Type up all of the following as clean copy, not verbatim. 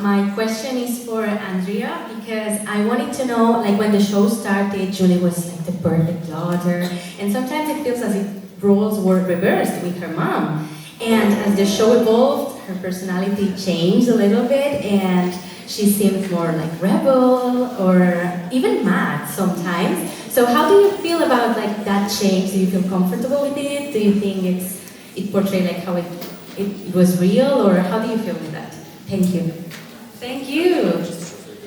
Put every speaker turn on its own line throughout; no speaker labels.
My question is for Andrea because I wanted to know, like when the show started, Julie was like the perfect daughter, and sometimes it feels as if roles were reversed with her mom. And as the show evolved, her personality changed a little bit, and she seemed more like rebel or even mad sometimes. So how do you feel about like that change? Do you feel comfortable with it? Do you think it portrayed like how it was real, or how do you feel with that? Thank you. Thank you.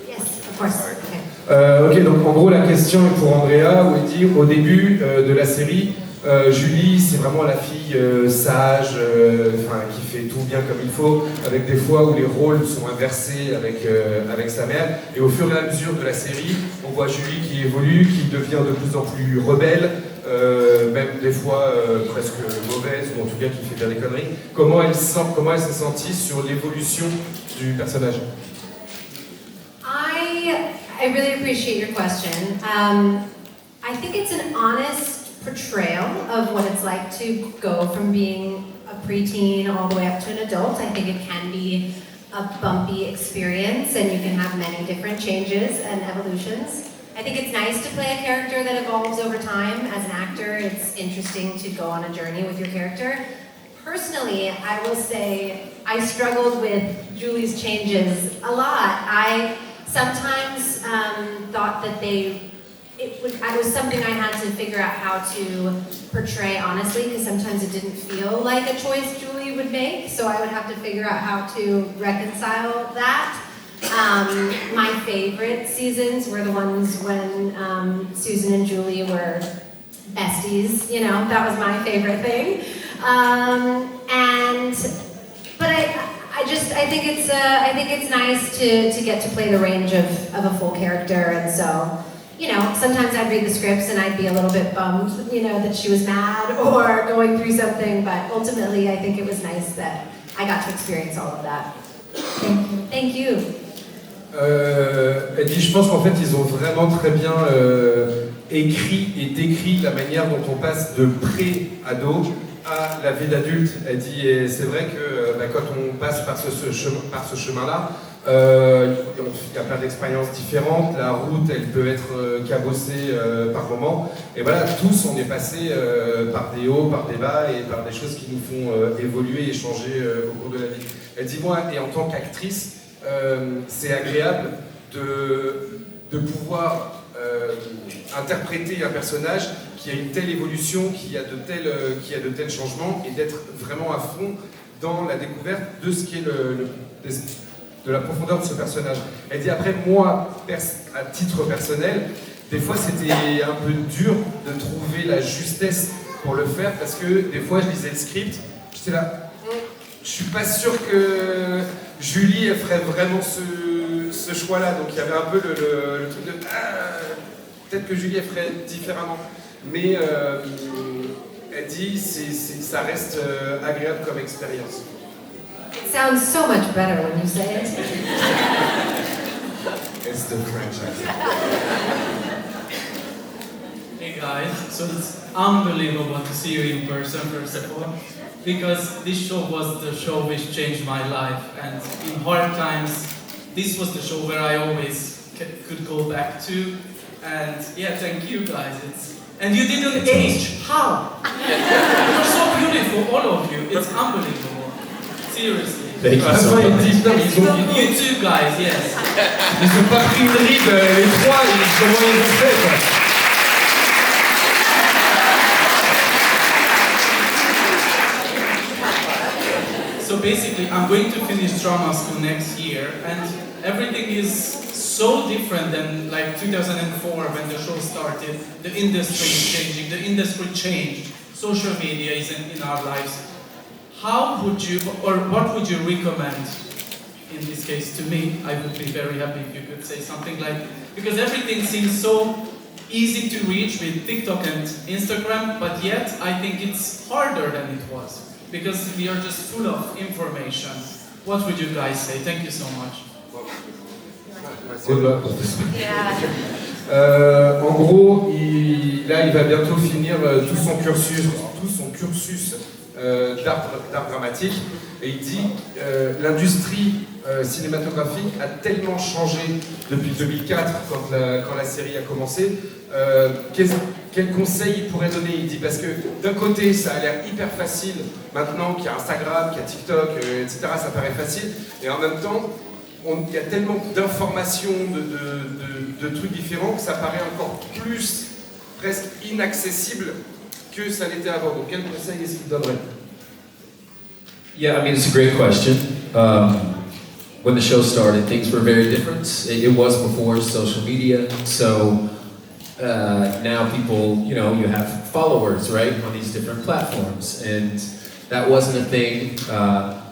Yes, of course. Okay.
Ok, donc en gros la question est pour Andrea, où il dit au début de la série, Julie c'est vraiment la fille sage, qui fait tout bien comme il faut, avec des fois où les rôles sont inversés avec sa mère, et au fur et à mesure de la série, on voit Julie qui évolue, qui devient de plus en plus rebelle, même des fois presque mauvaise, ou en tout cas qui fait bien des conneries. Comment elle s'est sentie sur l'évolution du personnage?
I really appreciate your question. I think it's an honest portrayal of what it's like to go from being a preteen all the way up to an adult. I think it can be a bumpy experience, and you can have many different changes and evolutions. I think it's nice to play a character that evolves over time. As an actor, it's interesting to go on a journey with your character. Personally, I will say I struggled with Julie's changes a lot. I sometimes thought that it was something I had to figure out how to portray honestly, because sometimes it didn't feel like a choice Julie would make, so I would have to figure out how to reconcile that. My favorite seasons were the ones when Susan and Julie were besties, you know, that was my favorite thing. I think it's nice to get to play the range of a full character, and so, you know, sometimes I'd read the scripts and I'd be a little bit bummed, you know, that she was mad or going through something, but ultimately I think it was nice that I got to experience all of that. Thank you.
Elle dit, je pense qu'en fait ils ont vraiment très bien écrit et décrit la manière dont on passe de pré-ado à la vie d'adulte. Elle dit, et c'est vrai que quand on passe par ce chemin-là, il y a plein d'expériences différentes, la route elle peut être cabossée par moments, et voilà, tous on est passé par des hauts, par des bas, et par des choses qui nous font évoluer et changer au cours de la vie. Elle dit, moi, et en tant qu'actrice, c'est agréable de pouvoir interpréter un personnage qui a une telle évolution, qui a de tels changements, et d'être vraiment à fond dans la découverte de ce qui est de la profondeur de ce personnage. Elle dit après, moi, à titre personnel, des fois c'était un peu dur de trouver la justesse pour le faire, parce que des fois je lisais le script, j'étais là, je suis pas sûr que Julie elle ferait vraiment ce choix-là, donc il y avait un peu le truc de peut-être que Julie elle ferait différemment, mais elle dit ça reste agréable comme expérience.
It sounds so much better when you say it.
It's the French accent.
Hey guys, so it's unbelievable to see you in person first of all, because this show was the show which changed my life, and in hard times this was the show where I always could go back to, and yeah, thank you guys. And you didn't age. How? You're so beautiful, all of you. It's unbelievable. Seriously.
Thank you so much.
You too, guys, yes.
Ils ont pas pris une ride, les trois, comment ils ont fait, quoi.
So basically, I'm going to finish drama school next year, and everything is so different than like 2004 when the show started. The industry is changing, the industry changed, social media is in our lives. How would you, or what would you recommend, in this case to me? I would be very happy if you could say something like, because everything seems so easy to reach with TikTok and Instagram, but yet I think it's harder than it was, because we are just full of information. What would you guys say? Thank you so much.
En gros, il va bientôt finir tout son cursus d'art dramatique, et il dit l'industrie cinématographique a tellement changé depuis 2004 quand la série a commencé. Quel conseil il pourrait donner? Il dit parce que d'un côté ça a l'air hyper facile maintenant qu'il y a Instagram, qu'il y a TikTok, etc. Ça paraît facile, et en même temps il y a tellement d'informations, de trucs différents que ça paraît encore plus presque inaccessible que ça l'était avant. Donc quel conseil est-ce qu'il donnerait?
Yeah, I mean, it's a great question. When the show started, things were very different. It was before social media, so now people, you know, you have followers, right, on these different platforms, and that wasn't a thing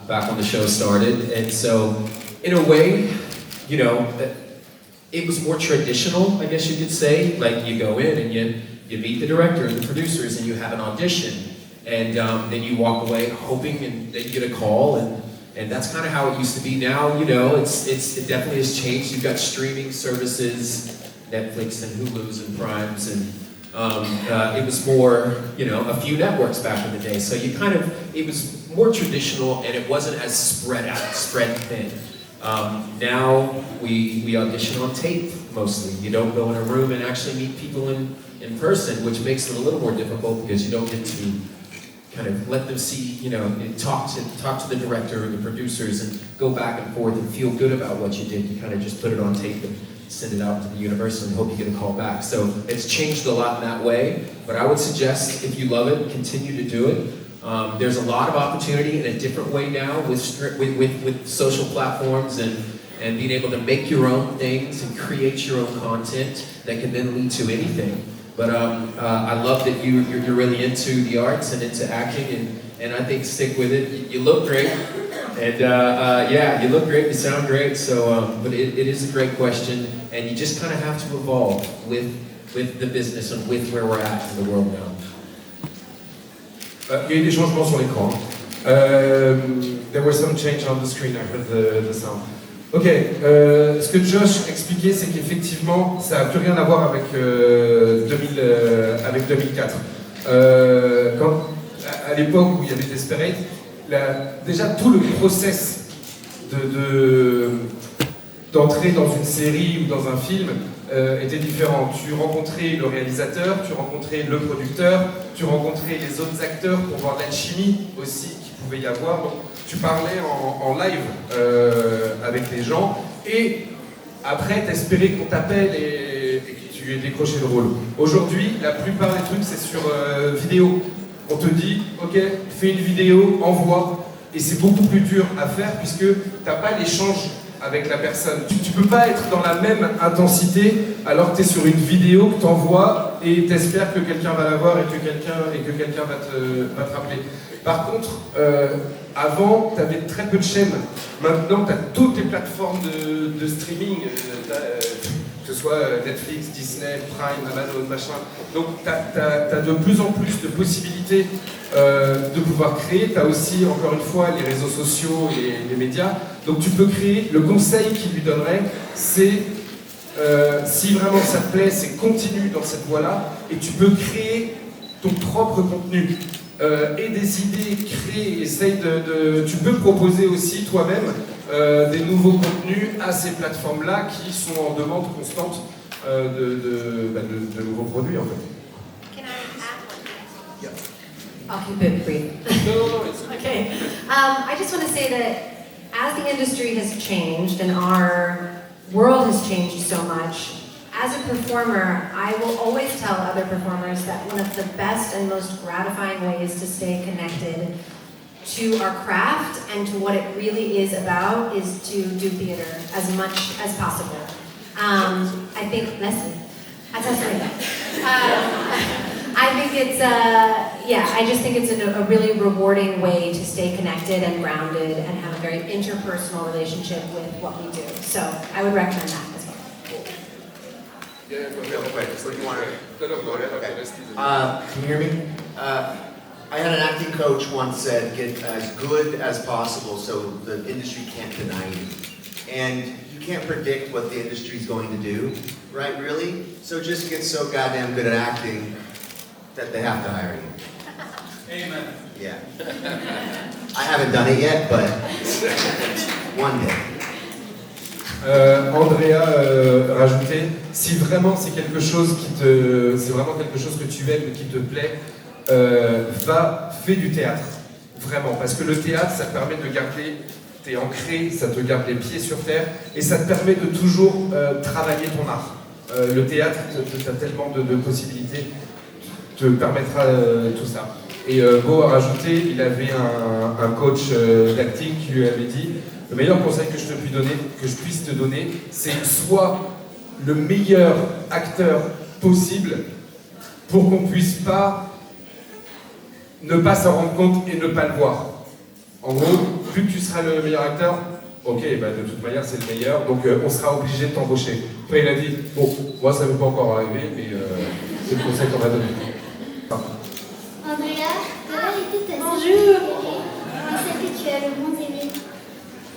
back when the show started. And so, in a way, you know, it was more traditional, I guess you could say. Like, you go in and you meet the director and the producers, and you have an audition, and then you walk away hoping, and then you get a call, and that's kind of how it used to be. Now, you know, it definitely has changed. You've got streaming services, Netflix and Hulu's and Primes, and it was more, you know, a few networks back in the day. So you kind of, it was more traditional, and it wasn't as spread thin. Now we audition on tape mostly. You don't go in a room and actually meet people in person, which makes it a little more difficult because you don't get to kind of let them see, you know, talk to the director or the producers and go back and forth and feel good about what you did. You kind of just put it on tape and send it out to the universe and hope you get a call back. So it's changed a lot in that way, but I would suggest if you love it, continue to do it. There's a lot of opportunity in a different way now with social platforms and being able to make your own things and create your own content that can then lead to anything. But I love that you're really into the arts and into acting, and I think stick with it. You look great, and yeah, you look great, you sound great, so, but it is a great question, and you just kind of have to evolve with the business and with where we're at in the world now.
Il y a eu des changements sur l'écran. There was some change on the screen, I heard the sound. Ok, ce que Josh expliquait, c'est qu'effectivement, ça n'a plus rien à voir avec, avec 2004. À l'époque où il y avait Desperate, déjà tout le process d'entrer dans une série ou dans un film était différent. Tu rencontrais le réalisateur, tu rencontrais le producteur, tu rencontrais les autres acteurs pour voir l'alchimie aussi qu'il pouvait y avoir. Donc, tu parlais en live avec les gens et après t'espérais qu'on t'appelle et que tu aies décroché le rôle. Aujourd'hui, la plupart des trucs c'est sur vidéo. On te dit, ok, fais une vidéo, envoie, et c'est beaucoup plus dur à faire puisque t'as pas l'échange avec la personne. Tu peux pas être dans la même intensité alors que tu es sur une vidéo que tu envoies et tu espères que quelqu'un va la voir et que quelqu'un va te rappeler. Par contre, avant, tu avais très peu de chaînes. Maintenant, tu as toutes les plateformes de streaming, que ce soit Netflix, Disney, Prime, Amazon, machin. Donc, tu as de plus en plus de possibilités de pouvoir créer. Tu as aussi, encore une fois, les réseaux sociaux et les médias. Donc, tu peux créer. Le conseil qu'il lui donnerait, c'est si vraiment ça te plaît, c'est continue dans cette voie-là et tu peux créer ton propre contenu. Et des idées, créer, essaye tu peux proposer aussi toi-même des nouveaux contenus à ces plateformes-là qui sont en demande constante de nouveaux produits en fait.
Can I add one?
Yeah.
I'll keep it brief.
No, it's
Okay. I just want to say that as the industry has changed and our world has changed so much, as a performer, I will always tell other performers that one of the best and most gratifying ways to stay connected to our craft and to what it really is about is to do theater as much as possible. I think, Leslie, that's right. I think it's, I just think it's a really rewarding way to stay connected and grounded and have a very interpersonal relationship with what we do. So I would recommend that as well.
Yeah,
Real quick, so you want to
go ahead.
Okay.
Okay.
Can you hear me? I had an acting coach once said, get as good as possible so the industry can't deny you. And you can't predict what the industry is going to do, right, really? So just get so goddamn good at acting that they have to hire you.
Amen.
Yeah. I haven't done it yet, but one day.
Andrea rajoutait, si vraiment c'est quelque chose c'est vraiment quelque chose que tu aimes, qui te plaît, fais du théâtre, vraiment, parce que le théâtre, ça te permet de garder, t'es ancré, ça te garde les pieds sur terre, et ça te permet de toujours travailler ton art. Le théâtre, t'as tellement de possibilités, te permettra tout ça. Et Beau a rajouté, il avait un coach d'acting qui lui avait dit, le meilleur conseil que je puisse te donner, c'est sois le meilleur acteur possible pour qu'on puisse pas ne pas s'en rendre compte et ne pas le voir. En gros, plus que tu seras le meilleur acteur, ok, bah de toute manière c'est le meilleur, donc on sera obligé de t'embaucher. Après il a dit, bon, moi ça ne m'est pas encore arrivé, mais c'est le conseil qu'on m'a donné. Pardon.
Andrea, quelle était ta
Bonjour.
celle que tu as le moins aimée?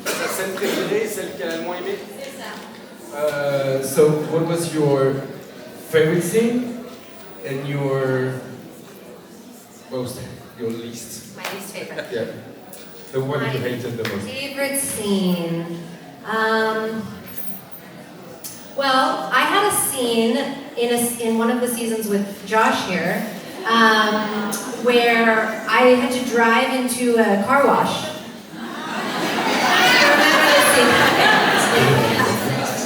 Sa scène préférée, celle qu'elle a le moins aimée?
C'est ça.
So, what was your favorite scene and your least?
My least favorite.
Yeah. The one you
My
hated the most.
favorite scene. Well, I had a scene in one of the seasons with Josh here, where I had to drive into a car wash.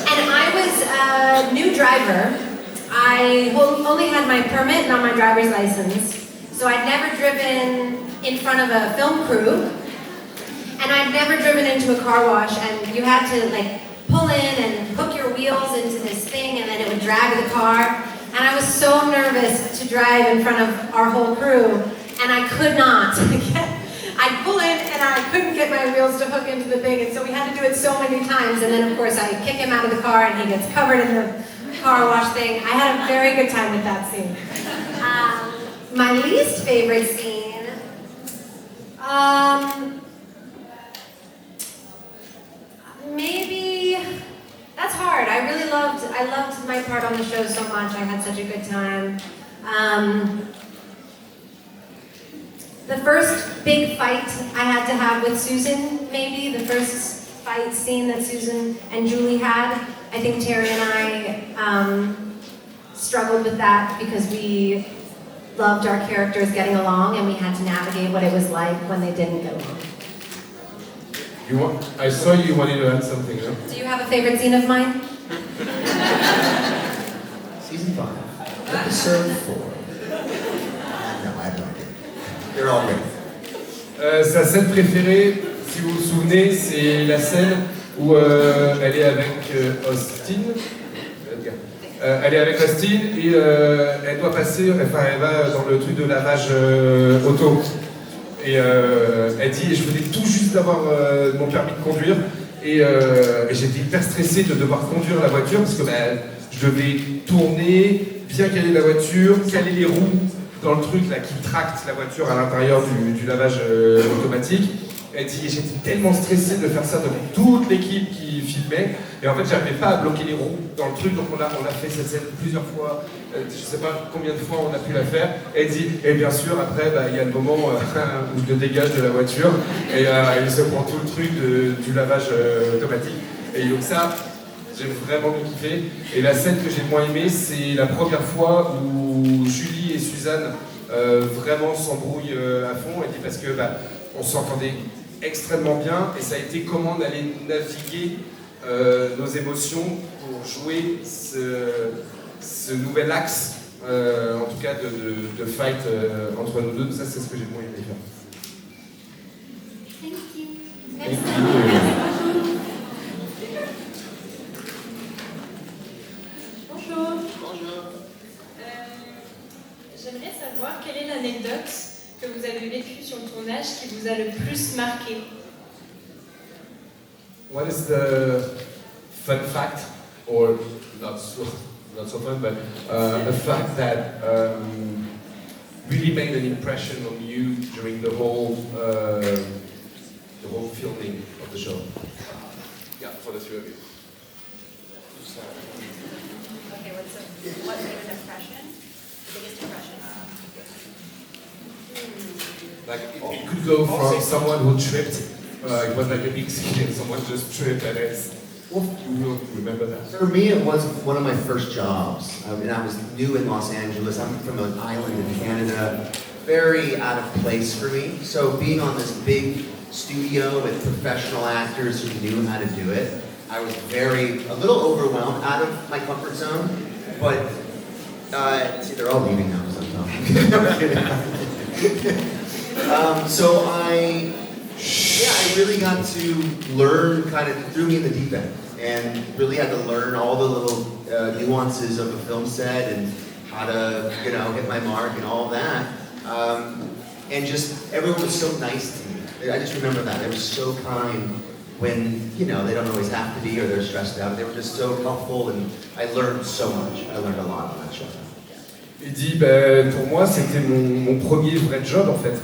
And I was a new driver. I only had my permit, not my driver's license. So I'd never driven in front of a film crew. And I'd never driven into a car wash, and you had to like pull in and hook your wheels into this thing, and then it would drag the car. And I was so nervous to drive in front of our whole crew, and I could not. I'd pull in, and I couldn't get my wheels to hook into the thing, and so we had to do it so many times. And then, of course, I kick him out of the car, and he gets covered in the car wash thing. I had a very good time with that scene. My least favorite scene, maybe, that's hard. I loved my part on the show so much. I had such a good time. The first big fight I had to have with Susan, maybe, the first fight scene that Susan and Julie had, I think Teri and I struggled with that because we loved our characters getting along and we had to navigate what it was like when they didn't get along.
I saw you wanted to add something, no?
Do you have a favorite scene of mine?
Season 5, episode 4. No, I have no idea. They're all great.
Sa scène préférée, si vous vous souvenez, c'est la scène où elle est avec Austin. Elle est avec Austin et elle doit passer, enfin elle va dans le truc de lavage auto. Et elle dit, je venais tout juste d'avoir mon permis de conduire et j'étais hyper stressé de devoir conduire la voiture parce que je devais tourner, bien caler la voiture, caler les roues dans le truc là qui tracte la voiture à l'intérieur du lavage automatique. Elle dit, j'étais tellement stressé de faire ça devant toute l'équipe qui filmait, et en fait j'arrivais pas à bloquer les roues dans le truc, donc on a fait cette scène plusieurs fois, je sais pas combien de fois on a pu la faire. Elle dit, et bien sûr après il y a le moment où je le dégage de la voiture, et il se prend tout le truc du lavage automatique, et donc ça, j'ai vraiment bien kiffé. Et la scène que j'ai le moins aimée, c'est la première fois où Julie et Suzanne vraiment s'embrouillent à fond, et dit parce que on s'entendait extrêmement bien, et ça a été comment on allait naviguer nos émotions pour jouer ce nouvel axe, en tout cas de fight entre nous deux. Ça, c'est ce que j'ai le moins aimé faire.
Thank you.
Bonjour. J'aimerais savoir quelle est l'anecdote que vous avez vécue sur le tournage qui vous a le plus marqué.
What is the fun fact, or not so fun, but a fact that really made an impression on you during the whole filming of the show? Yeah, for the three of you.
Okay, what made an impression? The biggest impression?
Like it could go from someone who tripped. It was like a big scene and someone just tripped and You remember that?
For me, it was one of my first jobs. I was new in Los Angeles. I'm from an island in Canada, very out of place for me. So being on this big studio with professional actors who knew how to do it, I was a little overwhelmed, out of my comfort zone. But see, they're all leaving now, so I'm kidding. So I really got to learn, kind of threw me in the deep end, and really had to learn all the little nuances of a film set and how to, hit my mark and all that. And just everyone was so nice to me. I just remember that. They were so kind when, they don't always have to be or they're stressed out. They were just so helpful, and I learned so much. I learned a lot on that show.
Il dit, pour moi, c'était mon premier vrai job en fait.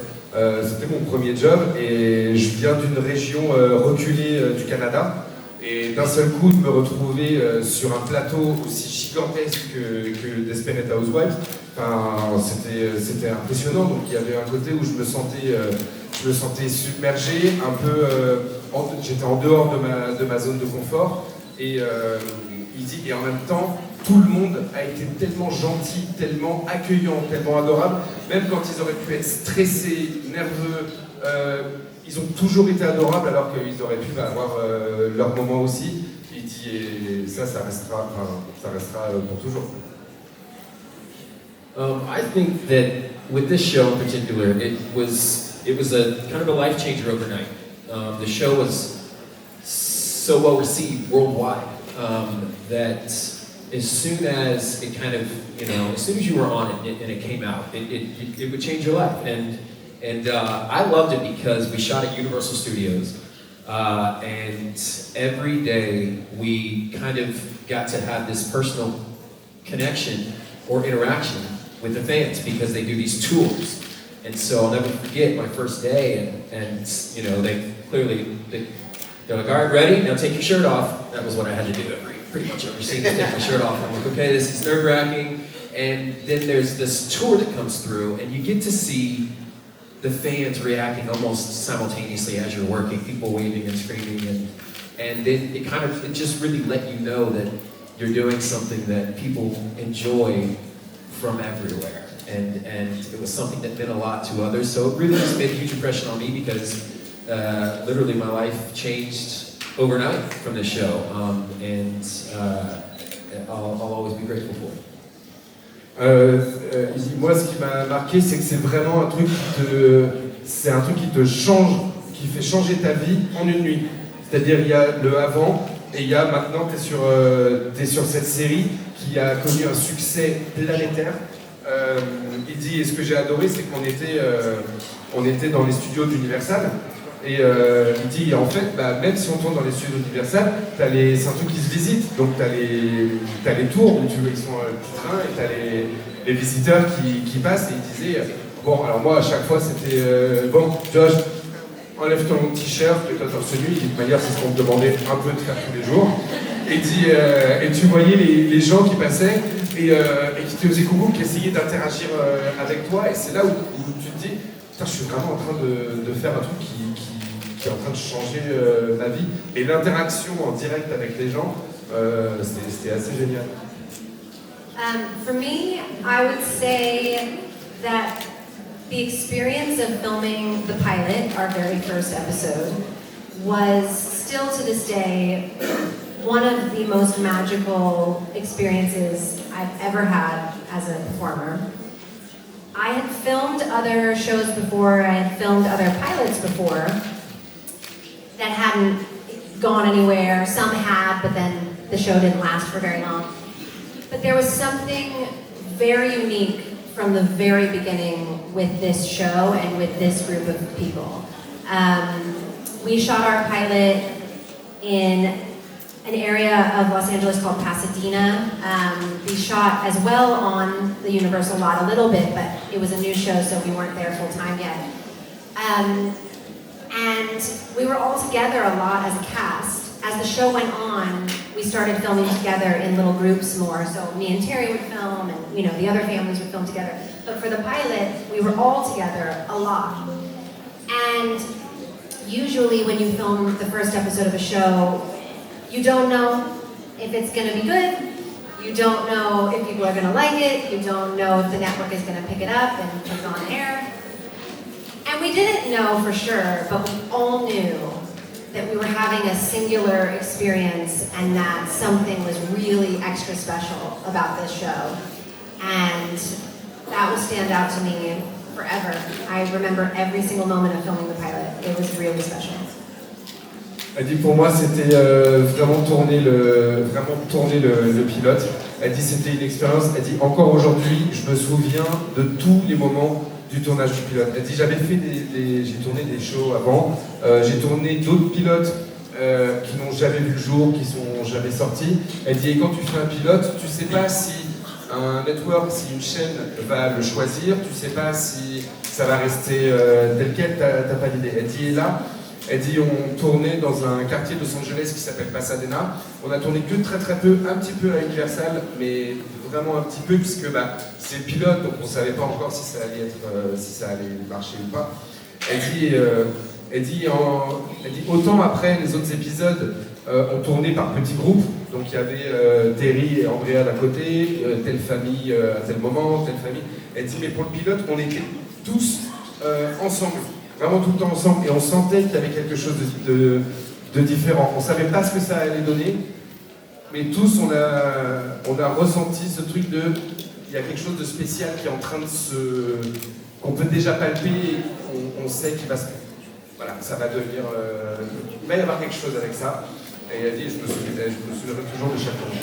C'était mon premier job et je viens d'une région reculée du Canada. Et d'un seul coup, de me retrouver sur un plateau aussi gigantesque que Desperate Housewives, c'était impressionnant. Donc il y avait un côté où je me sentais submergé, un peu, j'étais en dehors de ma zone de confort. Et il dit, et en même temps, tout le monde a été tellement gentil, tellement accueillant, tellement adorable, même quand ils auraient pu être stressés, nerveux, ils ont toujours été adorables alors qu'ils auraient pu avoir leur moment aussi. Il dit, et ça restera pour toujours.
I think that with this show in particular, it was a kind of a life changer overnight. The show was so well received worldwide that as soon as it kind of, as soon as you were on it and it came out, it would change your life. And I loved it because we shot at Universal Studios, and every day we kind of got to have this personal connection or interaction with the fans because they do these tours. And so I'll never forget my first day, and they're like, all right, ready? Now take your shirt off. That was what I had to do pretty much every scene, take my shirt off. I'm like, okay, this is nerve-wracking. And then there's this tour that comes through, and you get to see the fans reacting almost simultaneously as you're working, people waving and screaming, and then it just really let you know that you're doing something that people enjoy from everywhere. And it was something that meant a lot to others. So it really just made a huge impression on me because literally my life changed overnight from this show, and I'll always be grateful for it.
Il dit, moi, ce qui m'a marqué, c'est que c'est vraiment un truc qui te change, qui fait changer ta vie en une nuit. C'est-à-dire, il y a le avant et il y a maintenant, t'es sur cette série qui a connu un succès planétaire. Il dit, et ce que j'ai adoré, c'est qu'on était dans les studios d'Universal. Et il dit, en fait, même si on tourne dans les studios d'Universal, c'est un truc qui se visite. Donc t'as les tours où ils sont le petit train et t'as les visiteurs qui passent. Et il disait, bon, alors moi à chaque fois c'était, bon, Josh, enlève ton t-shirt et toi torse nu. De toute manière, c'est ce qu'on me demandait un peu de faire tous les jours. Et dit, et tu voyais les gens qui passaient et qui te faisaient coucou, qui essayaient d'interagir avec toi. Et c'est là où tu te dis, putain, je suis vraiment en train de faire un truc qui est en train de changer ma vie. Et l'interaction en direct avec les gens, c'était assez génial.
For me, I would say that the experience of filming the pilot, our very first episode, was still to this day one of the most magical experiences I've ever had as a performer. I had filmed other shows before, I had filmed other pilots before that hadn't gone anywhere. Some had, but then the show didn't last for very long. But there was something very unique from the very beginning with this show and with this group of people. We shot our pilot in an area of Los Angeles called Pasadena. We shot as well on the Universal lot a little bit, but it was a new show, so we weren't there full time yet. And we were all together a lot as a cast. As the show went on, we started filming together in little groups more. So me and Teri would film, and the other families would film together. But for the pilot, we were all together a lot. And usually when you film the first episode of a show, You don't know if it's going to be good. You don't know if people are going to like it. You don't know if the network is going to pick it up and put it on air. And we didn't know for sure, but we all knew that we were having a singular experience and that something was really extra special about this show. And that will stand out to me forever. I remember every single moment of filming the pilot. It was really special.
Elle dit pour moi c'était vraiment tourner le pilote. Elle dit c'était une expérience. Elle dit encore aujourd'hui je me souviens de tous les moments du tournage du pilote. Elle dit j'avais fait j'ai tourné des shows avant. J'ai tourné d'autres pilotes qui n'ont jamais vu le jour, qui sont jamais sortis. Elle dit et quand tu fais un pilote, tu sais pas si un network, si une chaîne va le choisir, tu sais pas si ça va rester tel quel, t'as pas d'idée. Elle dit et là. Elle dit on tournait dans un quartier de Los Angeles qui s'appelle Pasadena. On a tourné que très peu, un petit peu à Universal, mais vraiment un petit peu puisque c'est le pilote, donc on savait pas encore si ça allait marcher ou pas. Elle dit autant après les autres épisodes ont tourné par petits groupes, donc il y avait Teri et Andrea d'un côté, telle famille à tel moment, telle famille. Elle dit mais pour le pilote on était tous ensemble. Vraiment tout le temps ensemble, et on sentait qu'il y avait quelque chose de différent. On ne savait pas ce que ça allait donner, mais tous on a ressenti ce truc de il y a quelque chose de spécial qui est en train de qu'on peut déjà palper, et on sait qu'il va se... Voilà, ça va devenir... il va y avoir quelque chose avec ça, et elle dit je me souviendrai toujours de chaque moment.